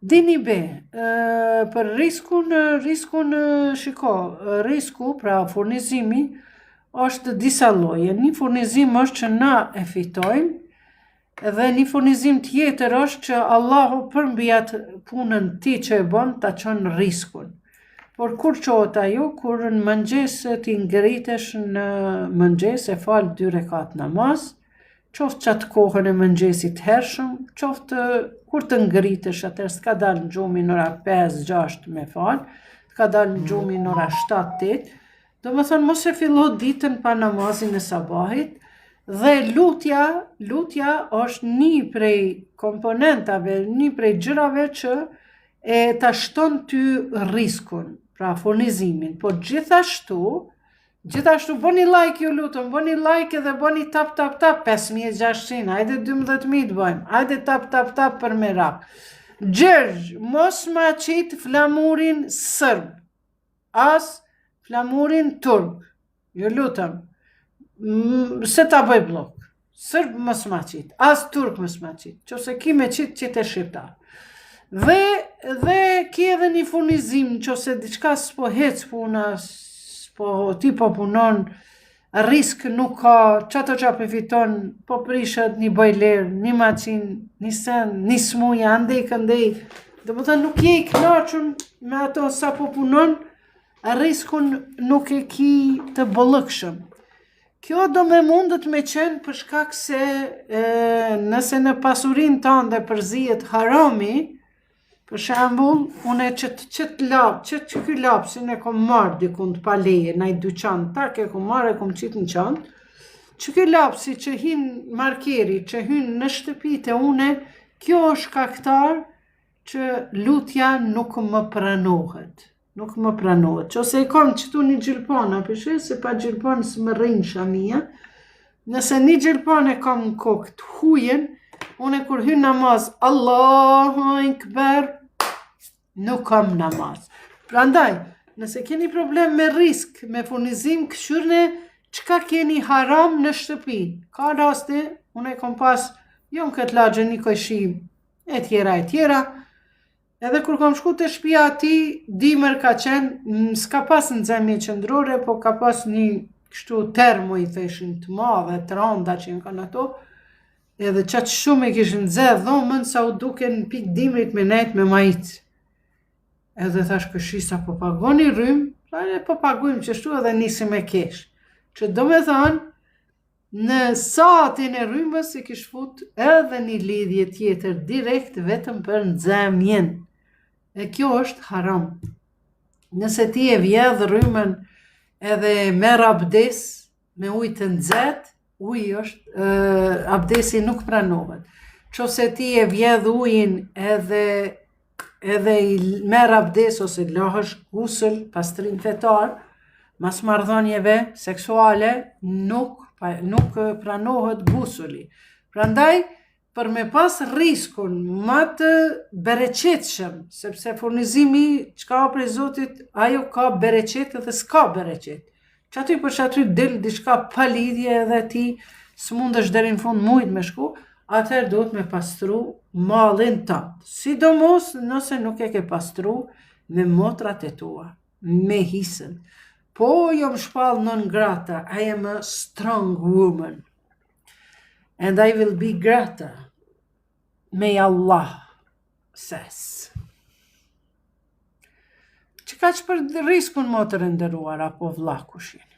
Dini be, për riskun shiko, risku, pra furnizimi, është disa lloje. Një furnizim është që na e fitojmë, dhe një furnizim tjetër është që Allahu përmbi atë punën ti që e bën ta çon riskun. Por kur qohet ajo, kur në mëngjes ti ngritesh në mëngjes e fal 2 rekat namaz, qoftë qatë kohën e mëngjesit hershëm, qoftë kur të ngritesh atër s'ka dalë në gjumi në ora 5-6 me falë, s'ka dalë në gjumi në ora 7-8, do më thonë mos e fillo ditën pa namazin e sabahit, dhe lutja është një prej komponentave, një prej gjërave që e ta shton ty riskun, pra furnizimin, po Gjithashtu bëni like ju lutëm, bëni like edhe bëni tap 5600, hajde 12000 të bëjmë, hajde tap për merak. Gjergj, mos ma qit flamurin sërb, as flamurin turk, ju lutëm, se ta bëj blok, sërb mos ma qit, as turk mos ma qit, qose ki me qit e shqiptar. Dhe ki edhe një furnizim, qose diçka s'po hec puna, ti po punon, risk nuk ka, qato qa përfiton, po prishet një bojler, një macin, një sen, një smuja, andej këndej, dhe më thënë nuk je i knaqun me ato sa po punon, riskun nuk e ki të bollëkshëm. Kjo do me mundet me qenë për shkak se nëse në pasurin tënde përzihet harami, për shembull, une qëtë ky lapsin e kom marrë dikund pa leje, në i dyqan, tak e kom marrë e kom qitë në qantë, që ky lapsi që hin markeri, që hin në shtëpit e une, kjo është kaktar që lutja nuk më pranohet. Qose i kom qëtu një gjilpona, përshe, se pa gjilpon së më rrinë shamia, nëse një gjilpon e kom në kokë të hujen, une kur hynë namaz, Allahu Ekber, nuk kam namaz. Prandaj, nëse keni problem me risk, me furnizim, këshyrne qka keni haram në shtëpi. Ka raste, une kom pas, jo në këtë lagje një kojshim, e tjera, edhe kur kom shku të shtëpia ati, dimër ka qenë, s'ka pas në zemje qëndrore, po ka pas një kështu termo i theshin të madhe, të randa që në kanë ato, edhe qatë shumë e kishin zedh dhomën sa u duke në pik dimrit me nejt me majicë. Edhe thash këshisa po pagoni rrymë, po pagujmë qështu edhe nisim e kesh. Që do me thanë, në satin e rrymës i kish fut edhe një lidhje tjetër direkt vetëm për nxemjen. E kjo është haram. Nëse ti e vjedh rrymën edhe merr abdes me ujë të nxehtë, uji është, abdesi nuk pranohet. Qose ti e vjedh ujin edhe i merr abdes ose lahësh gusël, pastrim fetar, mas marrëdhënieve seksuale, nuk pranohet gusuli. Prandaj, për me pas riskun më të bereqetshëm, sepse furnizimi çka prej Zotit, ajo ka bereqet dhe s'ka bereqet. Qaty për qaty del diçka pa lidhje edhe ti s'mundesh deri në fund mujt me shku, atëherë duhet me pastru mallin tënd. Sidomos nëse nuk e ke pastru me motrat e tua, me hisën. Po jom shpall non grata, I am a strong woman. And I will be grata. May Allah says. Që ka që për riskun motër e ndëruar, apo vlla kush jeni?